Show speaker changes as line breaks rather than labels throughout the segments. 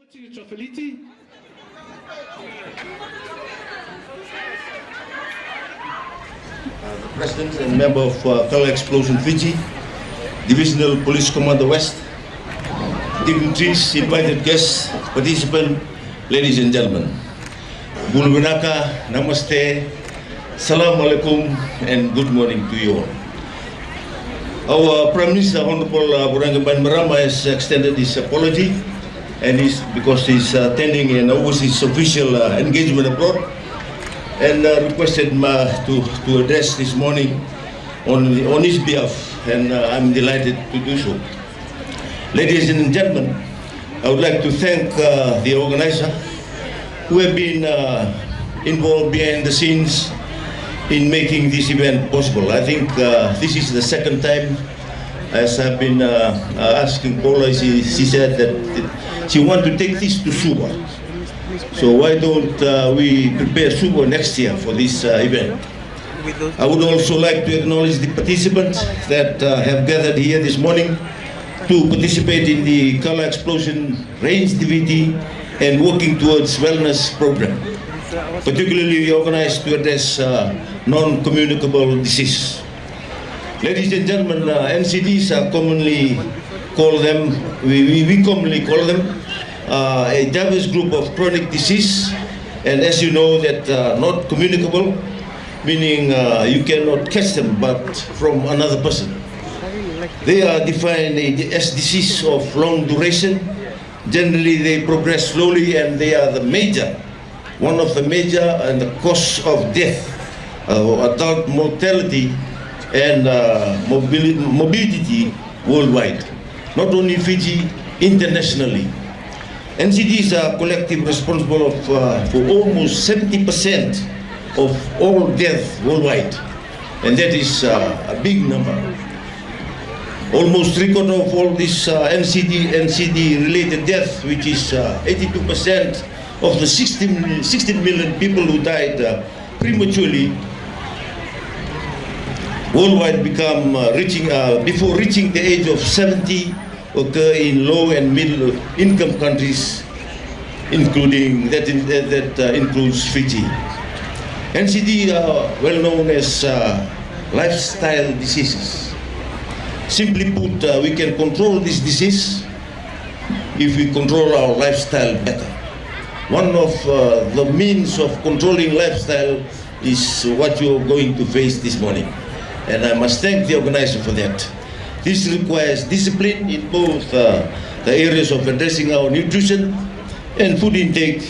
The President and member of Color Explosion Fiji, Divisional Police Commander West, dignitaries, invited guests, participants, ladies and gentlemen. Bulunaka, Namaste, Salam Alaikum, and good morning to you all. Our Prime Minister, Honorable Burhanu Bainimarama, has extended his apology, and because he's attending an overseas official engagement abroad, and requested to address this morning on his behalf, and I'm delighted to do so. Ladies and gentlemen, I would like to thank the organizer who have been involved behind the scenes in making this event possible. I think this is the second time, as I've been asking Paula. She said that she wants to take this to Suva. So why don't we prepare Suva next year for this event? I would also like to acknowledge the participants that have gathered here this morning to participate in the Color Explosion Range DVD and working towards wellness program, particularly organized to address non-communicable diseases. Ladies and gentlemen, NCDs are commonly call them, we commonly call them a diverse group of chronic disease, and as you know, that not communicable, meaning you cannot catch them but from another person. They are defined as disease of long duration. Generally, they progress slowly, and they are one of the major and the cause of death, adult mortality, and morbidity worldwide, not only Fiji, internationally. NCDs are collectively responsible for almost 70% of all death worldwide, and that is a big number. Almost 3/4 of all this NCD-related death, which is 82% of the 16 million people who died prematurely worldwide, before reaching the age of 70, occur in low and middle income countries, including that includes Fiji. NCD are well known as lifestyle diseases. Simply put, we can control this disease if we control our lifestyle better. One of the means of controlling lifestyle is what you're going to face this morning, and I must thank the organizer for that. This requires discipline in both the areas of addressing our nutrition and food intake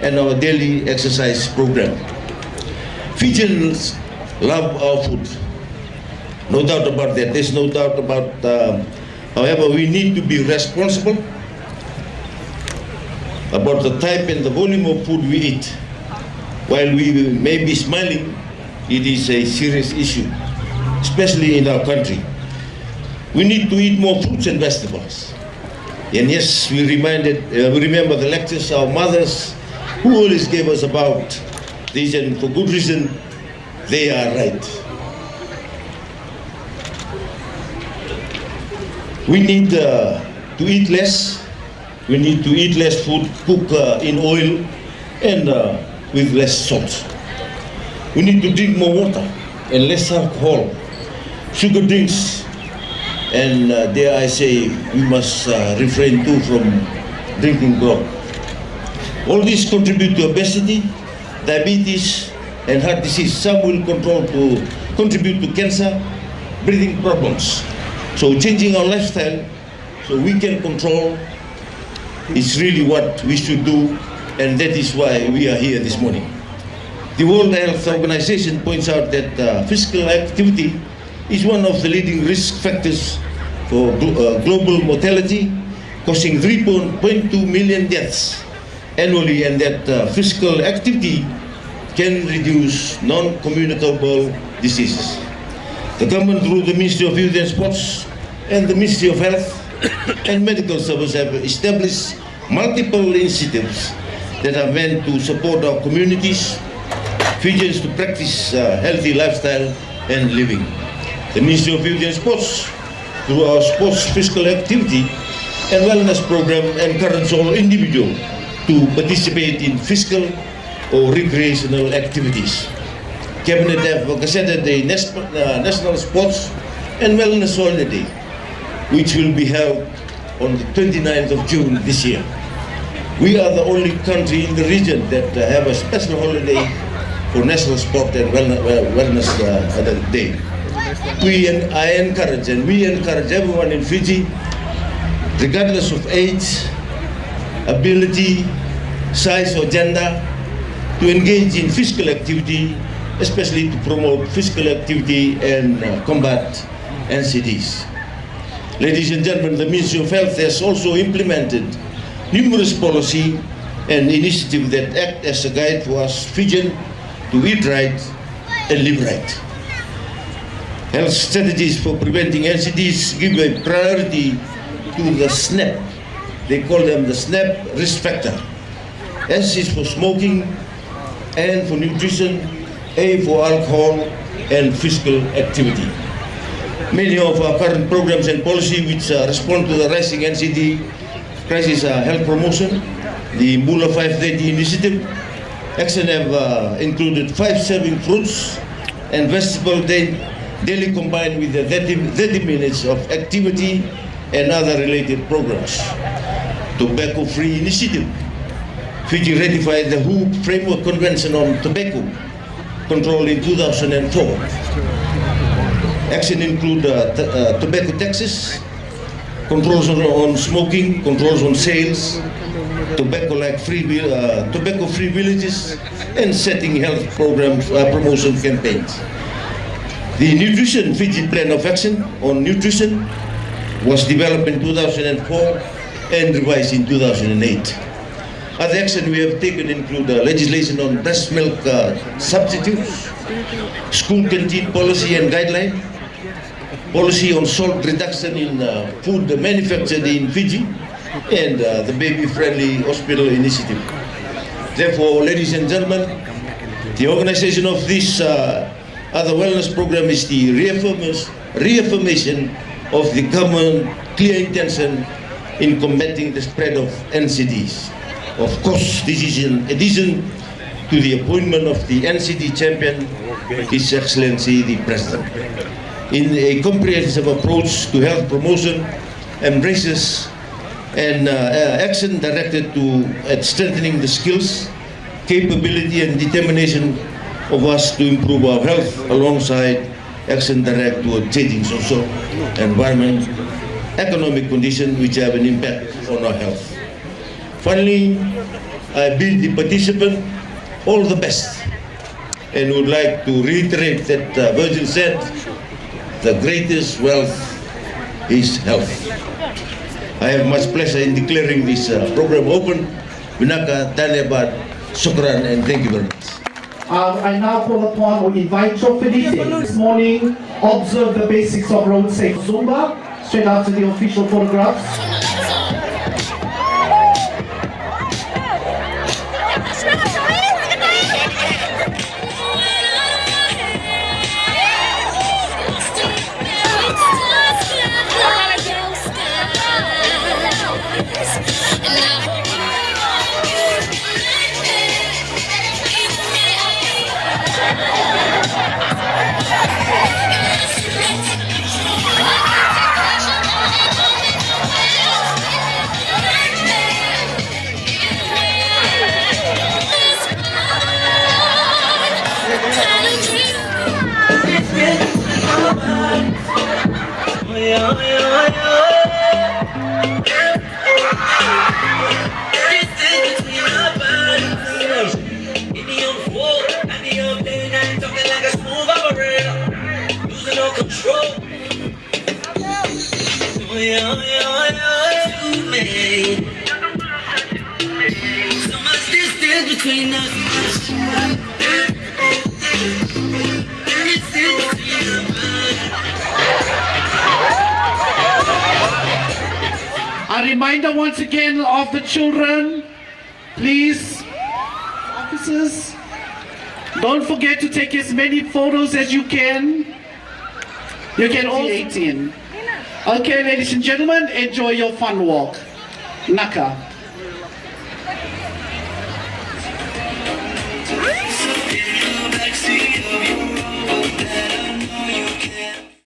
and our daily exercise program. Fijians love our food. No doubt about that. There's no doubt about, however, we need to be responsible about the type and the volume of food we eat. While we may be smiling, it is a serious issue, especially in our country. We need to eat more fruits and vegetables. And yes, we remember the lectures our mothers who always gave us about this, and for good reason, they are right. We need to eat less. We need to eat less food, cook in oil, and with less salt. We need to drink more water and less alcohol, sugar drinks, and dare I say, we must refrain too from drinking grog. All these contribute to obesity, diabetes, and heart disease. Some will contribute to cancer, breathing problems. So changing our lifestyle so we can control is really what we should do, and that is why we are here this morning. The World Health Organization points out that physical activity is one of the leading risk factors for global mortality, causing 3.2 million deaths annually, and that physical activity can reduce non-communicable diseases. The government, through the Ministry of Youth and Sports and the Ministry of Health and Medical Services, have established multiple initiatives that are meant to support our communities, Fijians, to practice healthy lifestyle and living. The Ministry of Youth and Sports, through our sports physical activity, and wellness program encourage all individuals to participate in physical or recreational activities. Cabinet have gazetted the National Sports and Wellness Holiday, which will be held on the 29th of June this year. We are the only country in the region that have a special holiday for National Sport and Wellness Day. We encourage everyone in Fiji, regardless of age, ability, size or gender, to engage in physical activity, especially to promote physical activity and combat NCDs. Ladies and gentlemen, the Ministry of Health has also implemented numerous policy and initiatives that act as a guide for us Fijians to eat right and live right. Health strategies for preventing NCDs give a priority to the SNAP. They call them the SNAP risk factor. S is for smoking, N for nutrition, A for alcohol, and physical activity. Many of our current programs and policy which respond to the rising NCD crisis are health promotion, the Mula 530 initiative. Action have included 5 serving fruits and vegetable daily combined with the 30 minutes of activity and other related programs. Tobacco-free initiative. Fiji ratified the WHO Framework Convention on Tobacco Control in 2004. Action include tobacco taxes, controls on smoking, controls on sales, tobacco-free villages, and setting health programs, promotion campaigns. The Nutrition Fiji Plan of Action on Nutrition was developed in 2004 and revised in 2008. Other action we have taken include legislation on breast milk substitutes, school canteen policy and guideline, policy on salt reduction in food manufactured in Fiji, and the baby-friendly hospital initiative. Therefore, ladies and gentlemen, the organization of this other wellness program is the reaffirmation of the government clear intention in combating the spread of NCDs. Of course, this is in addition to the appointment of the NCD champion, His Excellency the President. In a comprehensive approach to health promotion, embraces and action directed at strengthening the skills, capability and determination of us to improve our health alongside action direct to changing social, environment, economic conditions which have an impact on our health. Finally, I bid the participant all the best and would like to reiterate that Virgil said, the greatest wealth is health. I have much pleasure in declaring this program open. Vinaka, Dhanyabad, Shukran, and thank you very much.
I now call upon or invite Chow Felice this morning. Observe the basics of road safety. Zumba, straight after the official photographs.
Between us,
a reminder once again of the children, please, officers, don't forget to take as many photos as you can. You can all 18. Okay, ladies and gentlemen, enjoy your fun walk. Naka.